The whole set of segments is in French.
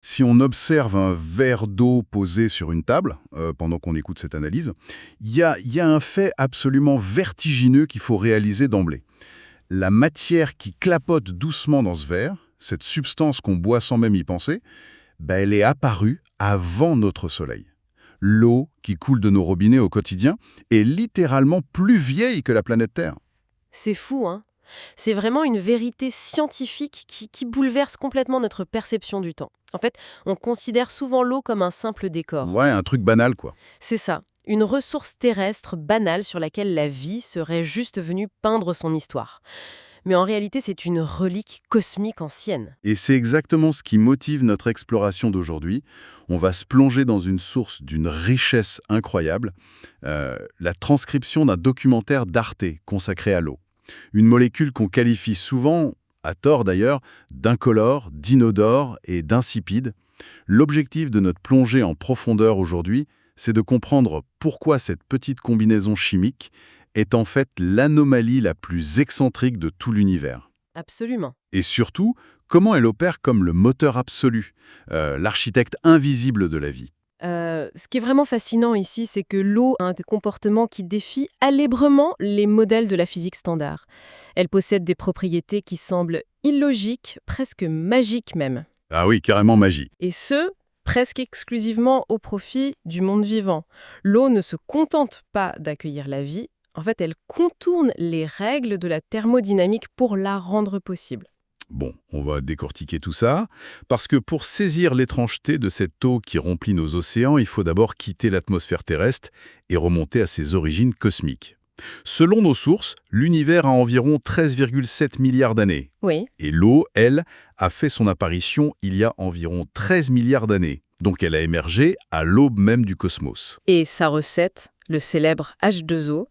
Si on observe un verre d'eau posé sur une table, pendant qu'on écoute cette analyse, il y a un fait absolument vertigineux qu'il faut réaliser d'emblée. La matière qui clapote doucement dans ce verre, cette substance qu'on boit sans même y penser, elle est apparue avant notre Soleil. L'eau qui coule de nos robinets au quotidien est littéralement plus vieille que la planète Terre. C'est fou, hein? C'est vraiment une vérité scientifique qui bouleverse complètement notre perception du temps. En fait, on considère souvent l'eau comme un simple décor. Ouais, un truc banal, quoi. C'est ça, une ressource terrestre banale sur laquelle la vie serait juste venue peindre son histoire. Mais en réalité, c'est une relique cosmique ancienne. Et c'est exactement ce qui motive notre exploration d'aujourd'hui. On va se plonger dans une source d'une richesse incroyable, la transcription d'un documentaire d'Arte consacré à l'eau. Une molécule qu'on qualifie souvent, à tort d'ailleurs, d'incolore, d'inodore et d'insipide. L'objectif de notre plongée en profondeur aujourd'hui, c'est de comprendre pourquoi cette petite combinaison chimique est en fait l'anomalie la plus excentrique de tout l'univers. Absolument. Et surtout, comment elle opère comme le moteur absolu, l'architecte invisible de la vie. Ce qui est vraiment fascinant ici, c'est que l'eau a un comportement qui défie allègrement les modèles de la physique standard. Elle possède des propriétés qui semblent illogiques, presque magiques même. Ah oui, carrément magie. Et ce, presque exclusivement au profit du monde vivant. L'eau ne se contente pas d'accueillir la vie, en fait, elle contourne les règles de la thermodynamique pour la rendre possible. Bon, on va décortiquer tout ça, parce que pour saisir l'étrangeté de cette eau qui remplit nos océans, il faut d'abord quitter l'atmosphère terrestre et remonter à ses origines cosmiques. Selon nos sources, l'univers a environ 13,7 milliards d'années. Oui, Et l'eau, elle, a fait son apparition il y a environ 13 milliards d'années. Donc elle a émergé à l'aube même du cosmos. et sa recette, le célèbre H2O,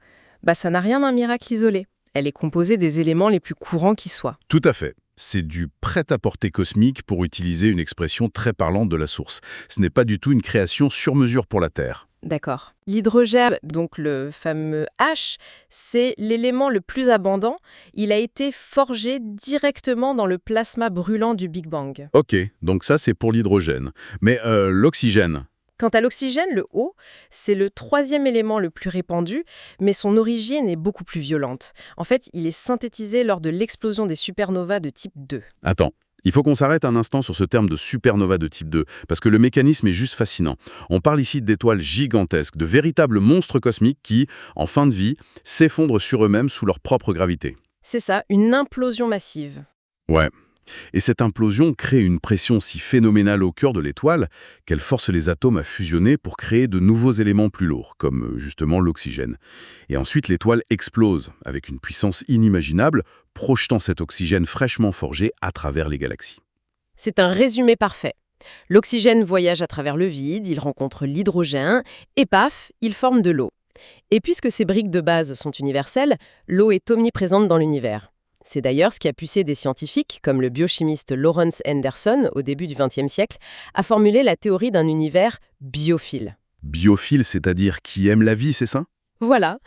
ça n'a rien d'un miracle isolé. Elle est composée des éléments les plus courants qui soient. Tout à fait. C'est du prêt-à-porter cosmique pour utiliser une expression très parlante de la source. Ce n'est pas du tout une création sur mesure pour la Terre. D'accord. L'hydrogène, donc le fameux H, c'est l'élément le plus abondant. Il a été forgé directement dans le plasma brûlant du Big Bang. Ok, donc ça c'est pour l'hydrogène. Mais l'oxygène. Quant à l'oxygène, le O, c'est le troisième élément le plus répandu, mais son origine est beaucoup plus violente. En fait, il est synthétisé lors de l'explosion des supernovas de type 2. Attends, il faut qu'on s'arrête un instant sur ce terme de supernova de type 2, parce que le mécanisme est juste fascinant. On parle ici d'étoiles gigantesques, de véritables monstres cosmiques qui, en fin de vie, s'effondrent sur eux-mêmes sous leur propre gravité. C'est ça, une implosion massive. Ouais. Et cette implosion crée une pression si phénoménale au cœur de l'étoile qu'elle force les atomes à fusionner pour créer de nouveaux éléments plus lourds, comme justement l'oxygène. Et ensuite, l'étoile explose avec une puissance inimaginable, projetant cet oxygène fraîchement forgé à travers les galaxies. C'est un résumé parfait. L'oxygène voyage à travers le vide, il rencontre l'hydrogène, et paf, il forme de l'eau. Et puisque ces briques de base sont universelles, l'eau est omniprésente dans l'univers. C'est d'ailleurs ce qui a poussé des scientifiques, comme le biochimiste Lawrence Anderson, au début du XXe siècle, à formuler la théorie d'un univers biophile. Biophile, c'est-à-dire qui aime la vie, c'est ça? Voilà.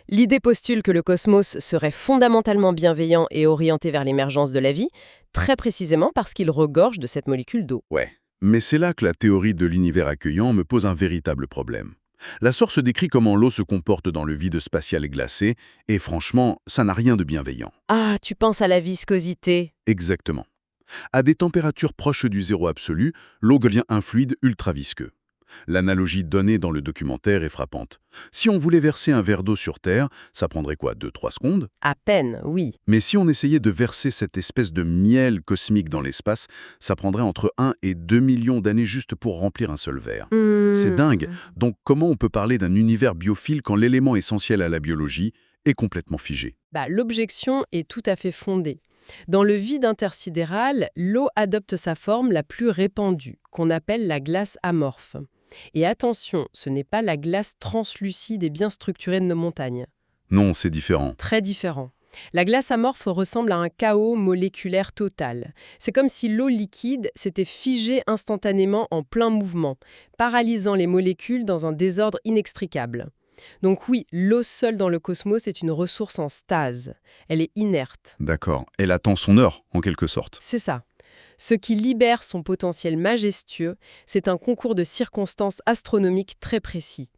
L'idée postule que le cosmos serait fondamentalement bienveillant et orienté vers l'émergence de la vie, très précisément parce qu'il regorge de cette molécule d'eau. Ouais. Mais c'est là que la théorie de l'univers accueillant me pose un véritable problème. La source décrit comment l'eau se comporte dans le vide spatial glacé, et franchement, ça n'a rien de bienveillant. Ah, tu penses à la viscosité. Exactement. À des températures proches du zéro absolu, l'eau devient un fluide ultra visqueux. L'analogie donnée dans le documentaire est frappante. Si on voulait verser un verre d'eau sur Terre, ça prendrait quoi, 2-3 secondes? À peine, oui. Mais si on essayait de verser cette espèce de miel cosmique dans l'espace, ça prendrait entre 1 et 2 millions d'années juste pour remplir un seul verre. C'est dingue. Donc comment on peut parler d'un univers biophile quand l'élément essentiel à la biologie est complètement figé? L'objection est tout à fait fondée. Dans le vide intersidéral, l'eau adopte sa forme la plus répandue, qu'on appelle la glace amorphe. Et attention, ce n'est pas la glace translucide et bien structurée de nos montagnes. Non, c'est différent. Très différent. La glace amorphe ressemble à un chaos moléculaire total. C'est comme si l'eau liquide s'était figée instantanément en plein mouvement, paralysant les molécules dans un désordre inextricable. Donc oui, l'eau seule dans le cosmos est une ressource en stase. Elle est inerte. D'accord. Elle attend son heure, en quelque sorte. C'est ça. Ce qui libère son potentiel majestueux, c'est un concours de circonstances astronomiques très précis.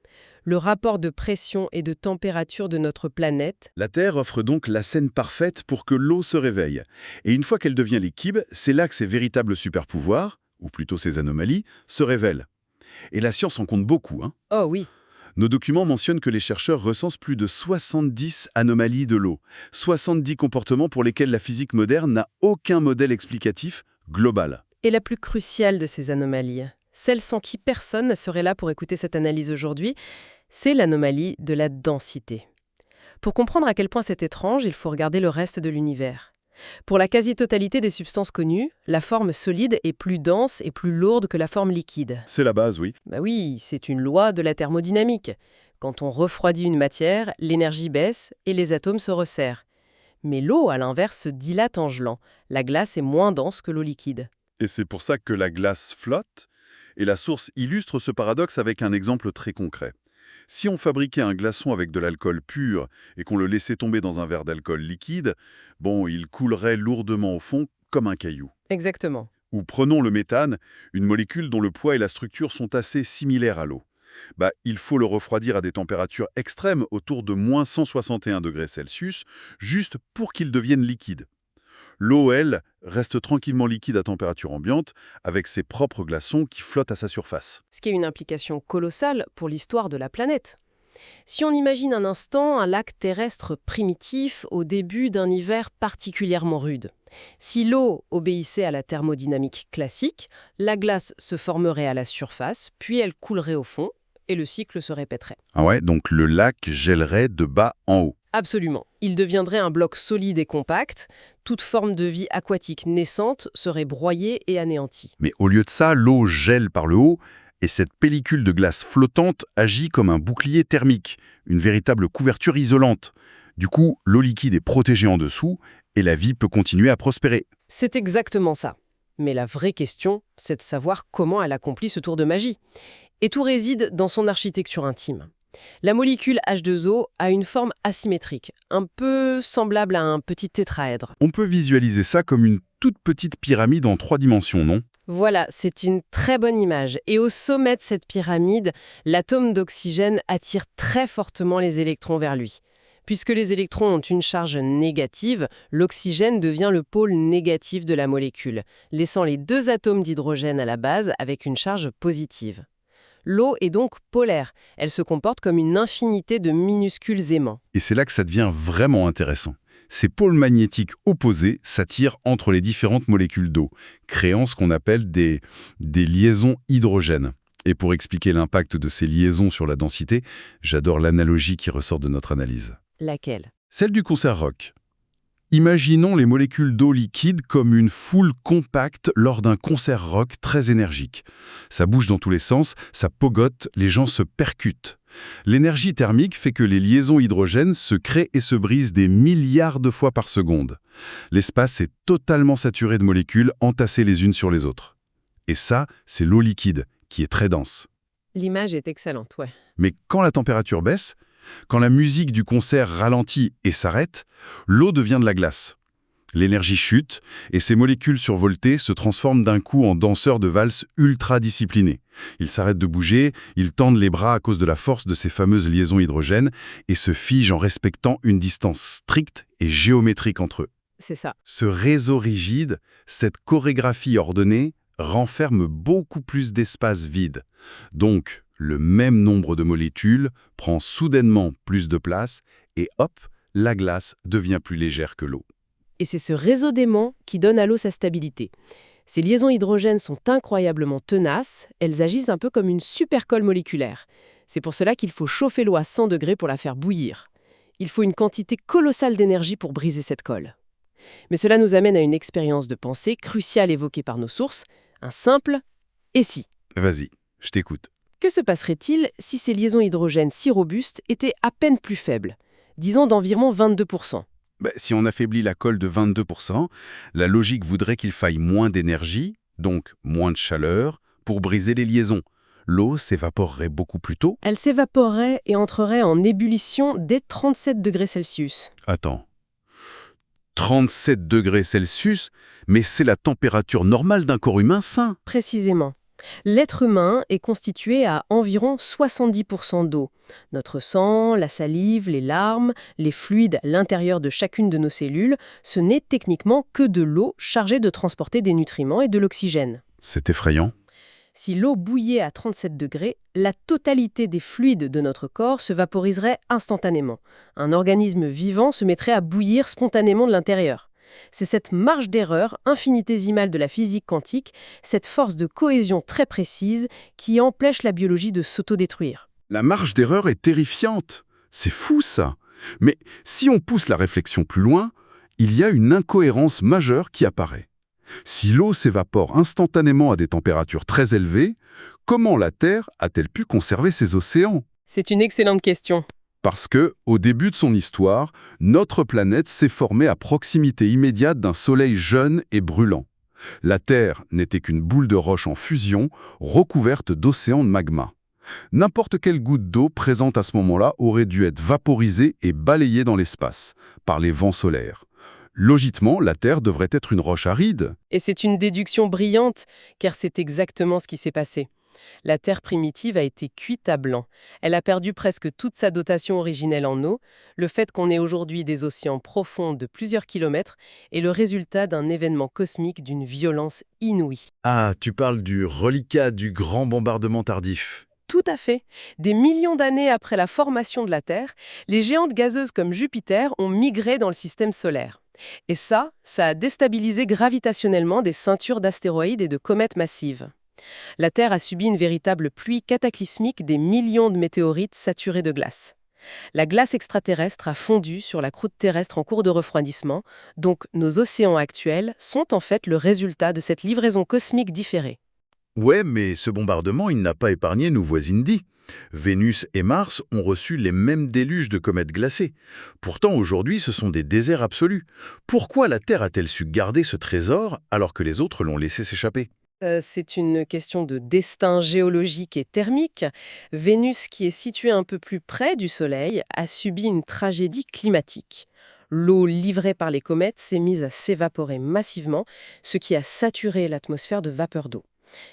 Le rapport de pression et de température de notre planète. La Terre offre donc la scène parfaite pour que l'eau se réveille. Et une fois qu'elle devient liquide, c'est là que ses véritables super-pouvoirs, ou plutôt ses anomalies, se révèlent. Et la science en compte beaucoup, hein. Oh oui. Nos documents mentionnent que les chercheurs recensent plus de 70 anomalies de l'eau, 70 comportements pour lesquels la physique moderne n'a aucun modèle explicatif global. Et la plus cruciale de ces anomalies, celle sans qui personne ne serait là pour écouter cette analyse aujourd'hui, c'est l'anomalie de la densité. Pour comprendre à quel point c'est étrange, il faut regarder le reste de l'univers. Pour la quasi-totalité des substances connues, la forme solide est plus dense et plus lourde que la forme liquide. C'est la base, oui. Bah oui, c'est une loi de la thermodynamique. Quand on refroidit une matière, l'énergie baisse et les atomes se resserrent. Mais l'eau, à l'inverse, se dilate en gelant. La glace est moins dense que l'eau liquide. Et c'est pour ça que la glace flotte. Et la source illustre ce paradoxe avec un exemple très concret. Si on fabriquait un glaçon avec de l'alcool pur et qu'on le laissait tomber dans un verre d'alcool liquide, il coulerait lourdement au fond comme un caillou. Exactement. Ou prenons le méthane, une molécule dont le poids et la structure sont assez similaires à l'eau. Il faut le refroidir à des températures extrêmes autour de moins 161 degrés Celsius, juste pour qu'il devienne liquide. L'eau, elle, reste tranquillement liquide à température ambiante, avec ses propres glaçons qui flottent à sa surface. Ce qui a une implication colossale pour l'histoire de la planète. Si on imagine un instant un lac terrestre primitif au début d'un hiver particulièrement rude, si l'eau obéissait à la thermodynamique classique, la glace se formerait à la surface, puis elle coulerait au fond, et le cycle se répéterait. Ah ouais, donc le lac gèlerait de bas en haut. Absolument. Il deviendrait un bloc solide et compact. Toute forme de vie aquatique naissante serait broyée et anéantie. Mais au lieu de ça, l'eau gèle par le haut, et cette pellicule de glace flottante agit comme un bouclier thermique, une véritable couverture isolante. Du coup, l'eau liquide est protégée en dessous, et la vie peut continuer à prospérer. C'est exactement ça. Mais la vraie question, c'est de savoir comment elle accomplit ce tour de magie. Et tout réside dans son architecture intime. La molécule H2O a une forme asymétrique, un peu semblable à un petit tétraèdre. On peut visualiser ça comme une toute petite pyramide en 3 dimensions, non ? Voilà, c'est une très bonne image. Et au sommet de cette pyramide, l'atome d'oxygène attire très fortement les électrons vers lui. Puisque les électrons ont une charge négative, l'oxygène devient le pôle négatif de la molécule, laissant les deux atomes d'hydrogène à la base avec une charge positive. L'eau est donc polaire. Elle se comporte comme une infinité de minuscules aimants. Et c'est là que ça devient vraiment intéressant. Ces pôles magnétiques opposés s'attirent entre les différentes molécules d'eau, créant ce qu'on appelle des liaisons hydrogènes. Et pour expliquer l'impact de ces liaisons sur la densité, j'adore l'analogie qui ressort de notre analyse. Laquelle ? Celle du concert rock. Imaginons les molécules d'eau liquide comme une foule compacte lors d'un concert rock très énergique. Ça bouge dans tous les sens, ça pogote, les gens se percutent. L'énergie thermique fait que les liaisons hydrogènes se créent et se brisent des milliards de fois par seconde. L'espace est totalement saturé de molécules entassées les unes sur les autres. Et ça, c'est l'eau liquide, qui est très dense. L'image est excellente, ouais. Mais quand la température baisse, quand la musique du concert ralentit et s'arrête, l'eau devient de la glace. L'énergie chute et ces molécules survoltées se transforment d'un coup en danseurs de valse ultra disciplinés. Ils s'arrêtent de bouger, ils tendent les bras à cause de la force de ces fameuses liaisons hydrogènes et se figent en respectant une distance stricte et géométrique entre eux. C'est ça. Ce réseau rigide, cette chorégraphie ordonnée, renferme beaucoup plus d'espace vide. Donc, le même nombre de molécules prend soudainement plus de place et hop, la glace devient plus légère que l'eau. Et c'est ce réseau d'aimants qui donne à l'eau sa stabilité. Ces liaisons hydrogènes sont incroyablement tenaces, elles agissent un peu comme une supercolle moléculaire. C'est pour cela qu'il faut chauffer l'eau à 100 degrés pour la faire bouillir. Il faut une quantité colossale d'énergie pour briser cette colle. Mais cela nous amène à une expérience de pensée cruciale évoquée par nos sources, un simple « et si ». Vas-y, je t'écoute. Que se passerait-il si ces liaisons hydrogènes si robustes étaient à peine plus faibles, disons d'environ 22%? Si on affaiblit la colle de 22%, la logique voudrait qu'il faille moins d'énergie, donc moins de chaleur, pour briser les liaisons. L'eau s'évaporerait beaucoup plus tôt. Elle s'évaporerait et entrerait en ébullition dès 37 degrés Celsius. Attends. 37 degrés Celsius, mais c'est la température normale d'un corps humain sain. Précisément. L'être humain est constitué à environ 70% d'eau. Notre sang, la salive, les larmes, les fluides à l'intérieur de chacune de nos cellules, ce n'est techniquement que de l'eau chargée de transporter des nutriments et de l'oxygène. C'est effrayant. Si l'eau bouillait à 37 degrés, la totalité des fluides de notre corps se vaporiserait instantanément. Un organisme vivant se mettrait à bouillir spontanément de l'intérieur. C'est cette marge d'erreur infinitésimale de la physique quantique, cette force de cohésion très précise qui empêche la biologie de s'autodétruire. La marge d'erreur est terrifiante. C'est fou ça. Mais si on pousse la réflexion plus loin, il y a une incohérence majeure qui apparaît. Si l'eau s'évapore instantanément à des températures très élevées, comment la Terre a-t-elle pu conserver ses océans? C'est une excellente question. Parce que, au début de son histoire, notre planète s'est formée à proximité immédiate d'un soleil jeune et brûlant. La Terre n'était qu'une boule de roche en fusion, recouverte d'océans de magma. N'importe quelle goutte d'eau présente à ce moment-là aurait dû être vaporisée et balayée dans l'espace, par les vents solaires. Logiquement, la Terre devrait être une roche aride. Et c'est une déduction brillante, car c'est exactement ce qui s'est passé. La Terre primitive a été cuite à blanc. Elle a perdu presque toute sa dotation originelle en eau. Le fait qu'on ait aujourd'hui des océans profonds de plusieurs kilomètres est le résultat d'un événement cosmique d'une violence inouïe. Ah, tu parles du reliquat du grand bombardement tardif. Tout à fait. Des millions d'années après la formation de la Terre, les géantes gazeuses comme Jupiter ont migré dans le système solaire. Et ça a déstabilisé gravitationnellement des ceintures d'astéroïdes et de comètes massives. La Terre a subi une véritable pluie cataclysmique des millions de météorites saturés de glace. La glace extraterrestre a fondu sur la croûte terrestre en cours de refroidissement, donc nos océans actuels sont en fait le résultat de cette livraison cosmique différée. Ouais, mais ce bombardement, il n'a pas épargné nos voisines d'I. Vénus et Mars ont reçu les mêmes déluges de comètes glacées. Pourtant, aujourd'hui, ce sont des déserts absolus. Pourquoi la Terre a-t-elle su garder ce trésor alors que les autres l'ont laissé s'échapper? C'est une question de destin géologique et thermique. Vénus, qui est située un peu plus près du Soleil, a subi une tragédie climatique. L'eau livrée par les comètes s'est mise à s'évaporer massivement, ce qui a saturé l'atmosphère de vapeur d'eau.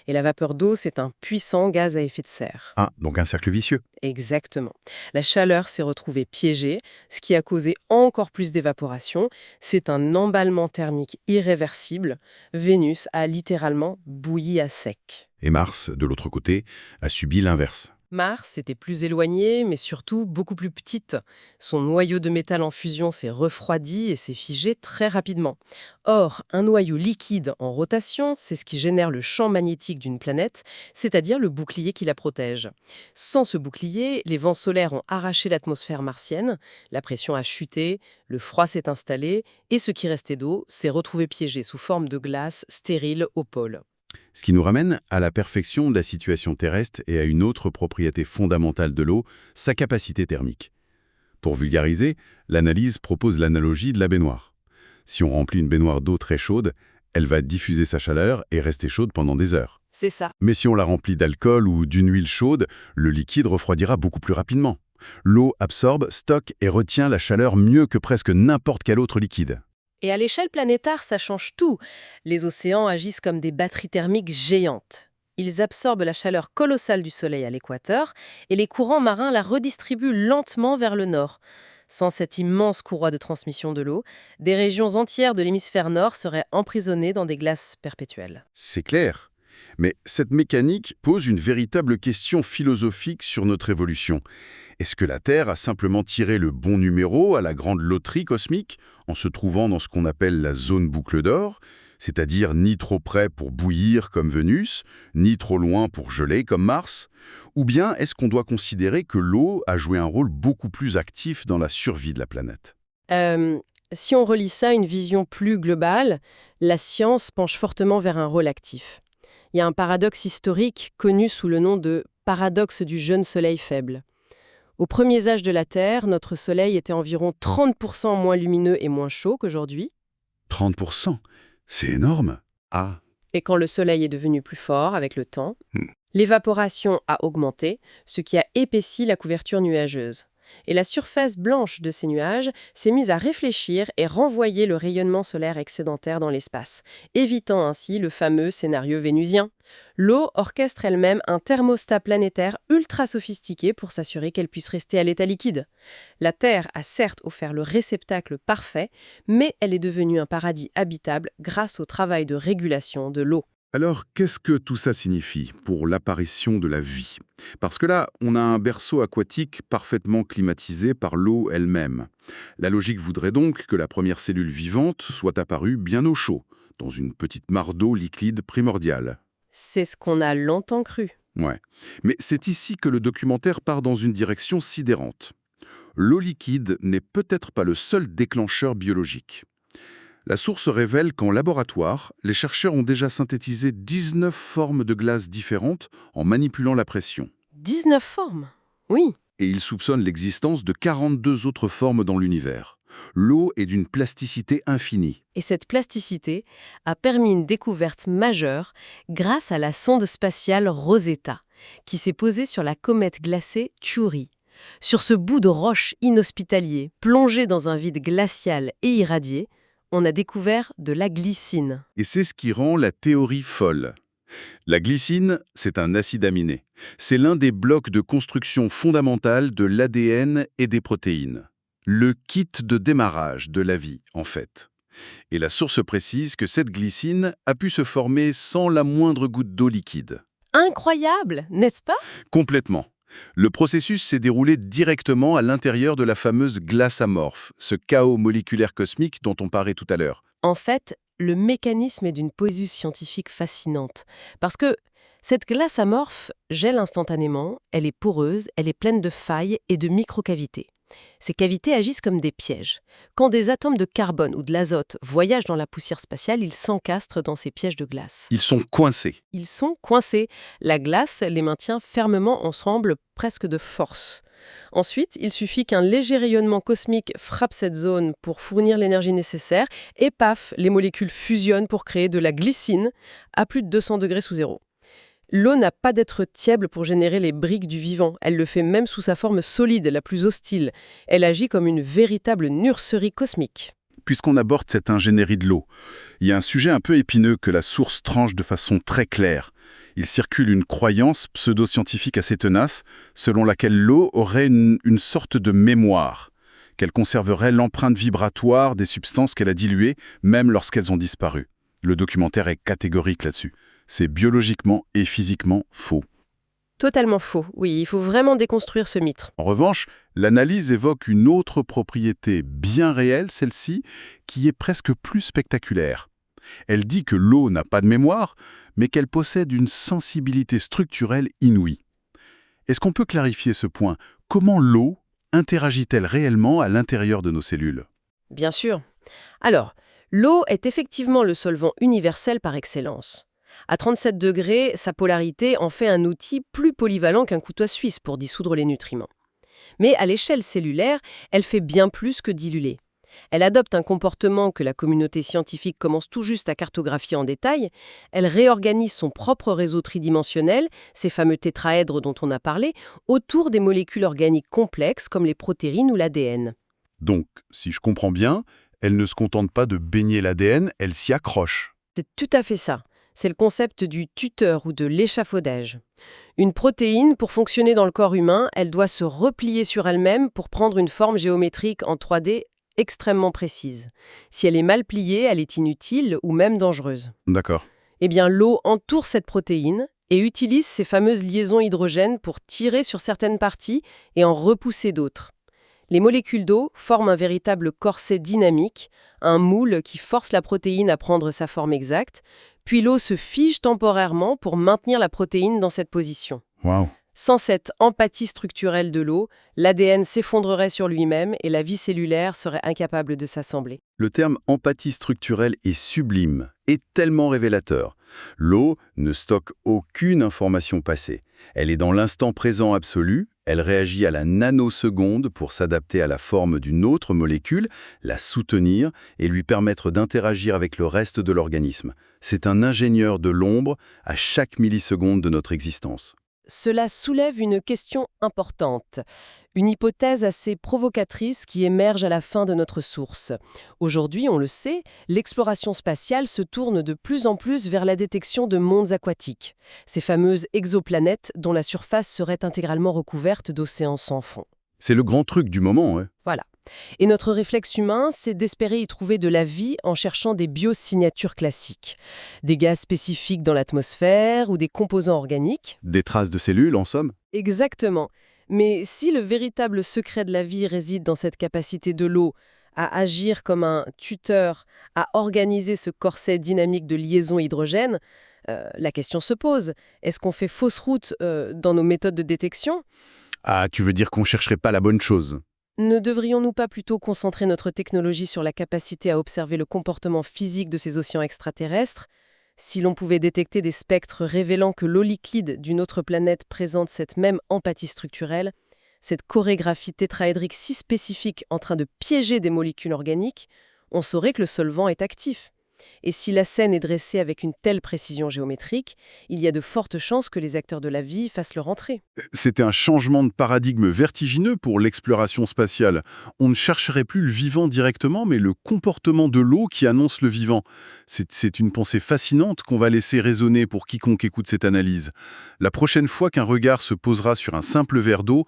Et la vapeur d'eau, c'est un puissant gaz à effet de serre. Ah, donc un cercle vicieux. Exactement. La chaleur s'est retrouvée piégée, ce qui a causé encore plus d'évaporation. C'est un emballement thermique irréversible. Vénus a littéralement bouilli à sec. Et Mars, de l'autre côté, a subi l'inverse. Mars était plus éloignée, mais surtout beaucoup plus petite. Son noyau de métal en fusion s'est refroidi et s'est figé très rapidement. Or, un noyau liquide en rotation, c'est ce qui génère le champ magnétique d'une planète, c'est-à-dire le bouclier qui la protège. Sans ce bouclier, les vents solaires ont arraché l'atmosphère martienne, la pression a chuté, le froid s'est installé, et ce qui restait d'eau s'est retrouvé piégé sous forme de glace stérile au pôle. Ce qui nous ramène à la perfection de la situation terrestre et à une autre propriété fondamentale de l'eau, sa capacité thermique. Pour vulgariser, l'analyse propose l'analogie de la baignoire. Si on remplit une baignoire d'eau très chaude, elle va diffuser sa chaleur et rester chaude pendant des heures. C'est ça. Mais si on la remplit d'alcool ou d'une huile chaude, le liquide refroidira beaucoup plus rapidement. L'eau absorbe, stocke et retient la chaleur mieux que presque n'importe quel autre liquide. Et à l'échelle planétaire, ça change tout. Les océans agissent comme des batteries thermiques géantes. Ils absorbent la chaleur colossale du Soleil à l'équateur et les courants marins la redistribuent lentement vers le nord. Sans cette immense courroie de transmission de l'eau, des régions entières de l'hémisphère nord seraient emprisonnées dans des glaces perpétuelles. C'est clair. Mais cette mécanique pose une véritable question philosophique sur notre évolution. Est-ce que la Terre a simplement tiré le bon numéro à la grande loterie cosmique en se trouvant dans ce qu'on appelle la zone boucle d'or, c'est-à-dire ni trop près pour bouillir comme Vénus, ni trop loin pour geler comme Mars? Ou bien est-ce qu'on doit considérer que l'eau a joué un rôle beaucoup plus actif dans la survie de la planète? Si on relie ça à une vision plus globale, la science penche fortement vers un rôle actif. Il y a un paradoxe historique connu sous le nom de paradoxe du jeune soleil faible. Aux premiers âges de la Terre, notre Soleil était environ 30% moins lumineux et moins chaud qu'aujourd'hui. 30%, c'est énorme. Ah, Et quand le Soleil est devenu plus fort avec le temps, l'évaporation a augmenté, ce qui a épaissi la couverture nuageuse. Et la surface blanche de ces nuages s'est mise à réfléchir et renvoyer le rayonnement solaire excédentaire dans l'espace, évitant ainsi le fameux scénario vénusien. L'eau orchestre elle-même un thermostat planétaire ultra sophistiqué pour s'assurer qu'elle puisse rester à l'état liquide. La Terre a certes offert le réceptacle parfait, mais elle est devenue un paradis habitable grâce au travail de régulation de l'eau. Alors, qu'est-ce que tout ça signifie pour l'apparition de la vie? Parce que là, on a un berceau aquatique parfaitement climatisé par l'eau elle-même. La logique voudrait donc que la première cellule vivante soit apparue bien au chaud, dans une petite mare d'eau liquide primordiale. C'est ce qu'on a longtemps cru. Ouais. Mais c'est ici que le documentaire part dans une direction sidérante. L'eau liquide n'est peut-être pas le seul déclencheur biologique. La source révèle qu'en laboratoire, les chercheurs ont déjà synthétisé 19 formes de glace différentes en manipulant la pression. 19 formes. Oui. Et ils soupçonnent l'existence de 42 autres formes dans l'univers. L'eau est d'une plasticité infinie. Et cette plasticité a permis une découverte majeure grâce à la sonde spatiale Rosetta, qui s'est posée sur la comète glacée Chury. Sur ce bout de roche inhospitalier, plongé dans un vide glacial et irradié, on a découvert de la glycine. Et c'est ce qui rend la théorie folle. La glycine, c'est un acide aminé. C'est l'un des blocs de construction fondamentale de l'ADN et des protéines. Le kit de démarrage de la vie, en fait. Et la source précise que cette glycine a pu se former sans la moindre goutte d'eau liquide. Incroyable, n'est-ce pas? Complètement. Le processus s'est déroulé directement à l'intérieur de la fameuse glace amorphe, ce chaos moléculaire cosmique dont on parlait tout à l'heure. En fait, le mécanisme est d'une poésie scientifique fascinante. Parce que cette glace amorphe gèle instantanément, elle est poreuse, elle est pleine de failles et de microcavités. Ces cavités agissent comme des pièges. Quand des atomes de carbone ou de l'azote voyagent dans la poussière spatiale, ils s'encastrent dans ces pièges de glace. Ils sont coincés. Ils sont coincés. La glace les maintient fermement ensemble, presque de force. Ensuite, il suffit qu'un léger rayonnement cosmique frappe cette zone pour fournir l'énergie nécessaire et paf, les molécules fusionnent pour créer de la glycine à plus de 200 degrés sous zéro. L'eau n'a pas d'être tièble pour générer les briques du vivant. Elle le fait même sous sa forme solide, la plus hostile. Elle agit comme une véritable nurserie cosmique. Puisqu'on aborde cette ingénierie de l'eau, il y a un sujet un peu épineux que la source tranche de façon très claire. Il circule une croyance pseudo-scientifique assez tenace, selon laquelle l'eau aurait une sorte de mémoire, qu'elle conserverait l'empreinte vibratoire des substances qu'elle a diluées, même lorsqu'elles ont disparu. Le documentaire est catégorique là-dessus. C'est biologiquement et physiquement faux. Totalement faux. Oui, il faut vraiment déconstruire ce mythe. En revanche, l'analyse évoque une autre propriété bien réelle, celle-ci, qui est presque plus spectaculaire. Elle dit que l'eau n'a pas de mémoire, mais qu'elle possède une sensibilité structurelle inouïe. Est-ce qu'on peut clarifier ce point? Comment l'eau interagit-elle réellement à l'intérieur de nos cellules? Bien sûr. Alors, l'eau est effectivement le solvant universel par excellence. À 37 degrés, sa polarité en fait un outil plus polyvalent qu'un couteau suisse pour dissoudre les nutriments. Mais à l'échelle cellulaire, elle fait bien plus que diluer. Elle adopte un comportement que la communauté scientifique commence tout juste à cartographier en détail. Elle réorganise son propre réseau tridimensionnel, ces fameux tétraèdres dont on a parlé, autour des molécules organiques complexes comme les protéines ou l'ADN. Donc, si je comprends bien, elle ne se contente pas de baigner l'ADN, elle s'y accroche. C'est tout à fait ça. C'est le concept du tuteur ou de l'échafaudage. Une protéine, pour fonctionner dans le corps humain, elle doit se replier sur elle-même pour prendre une forme géométrique en 3D extrêmement précise. Si elle est mal pliée, elle est inutile ou même dangereuse. D'accord. Eh bien, l'eau entoure cette protéine et utilise ces fameuses liaisons hydrogènes pour tirer sur certaines parties et en repousser d'autres. Les molécules d'eau forment un véritable corset dynamique, un moule qui force la protéine à prendre sa forme exacte, puis l'eau se fige temporairement pour maintenir la protéine dans cette position. Waouh. Sans cette empathie structurelle de l'eau, l'ADN s'effondrerait sur lui-même et la vie cellulaire serait incapable de s'assembler. Le terme empathie structurelle est sublime et tellement révélateur. L'eau ne stocke aucune information passée. Elle est dans l'instant présent absolu, elle réagit à la nanoseconde pour s'adapter à la forme d'une autre molécule, la soutenir et lui permettre d'interagir avec le reste de l'organisme. C'est un ingénieur de l'ombre à chaque milliseconde de notre existence. Cela soulève une question importante, une hypothèse assez provocatrice qui émerge à la fin de notre source. Aujourd'hui, on le sait, l'exploration spatiale se tourne de plus en plus vers la détection de mondes aquatiques, ces fameuses exoplanètes dont la surface serait intégralement recouverte d'océans sans fond. C'est le grand truc du moment, ouais. Voilà. Et notre réflexe humain, c'est d'espérer y trouver de la vie en cherchant des biosignatures classiques, des gaz spécifiques dans l'atmosphère ou des composants organiques. Des traces de cellules, en somme. Exactement. Mais si le véritable secret de la vie réside dans cette capacité de l'eau à agir comme un tuteur, à organiser ce corset dynamique de liaison hydrogène, la question se pose. Est-ce qu'on fait fausse route dans nos méthodes de détection? Ah, tu veux dire qu'on chercherait pas la bonne chose? Ne devrions-nous pas plutôt concentrer notre technologie sur la capacité à observer le comportement physique de ces océans extraterrestres? Si l'on pouvait détecter des spectres révélant que l'eau liquide d'une autre planète présente cette même empathie structurelle, cette chorégraphie tétraédrique si spécifique en train de piéger des molécules organiques, on saurait que le solvant est actif. Et si la scène est dressée avec une telle précision géométrique, il y a de fortes chances que les acteurs de la vie fassent leur entrée. C'était un changement de paradigme vertigineux pour l'exploration spatiale. On ne chercherait plus le vivant directement, mais le comportement de l'eau qui annonce le vivant. C'est une pensée fascinante qu'on va laisser résonner pour quiconque écoute cette analyse. La prochaine fois qu'un regard se posera sur un simple verre d'eau,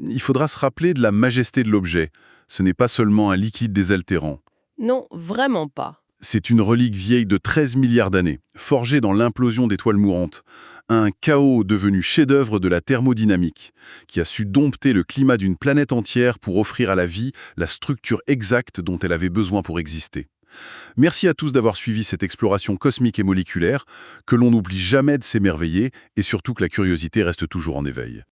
il faudra se rappeler de la majesté de l'objet. Ce n'est pas seulement un liquide désaltérant. Non, vraiment pas. C'est une relique vieille de 13 milliards d'années, forgée dans l'implosion d'étoiles mourantes. Un chaos devenu chef-d'œuvre de la thermodynamique, qui a su dompter le climat d'une planète entière pour offrir à la vie la structure exacte dont elle avait besoin pour exister. Merci à tous d'avoir suivi cette exploration cosmique et moléculaire, que l'on n'oublie jamais de s'émerveiller et surtout que la curiosité reste toujours en éveil.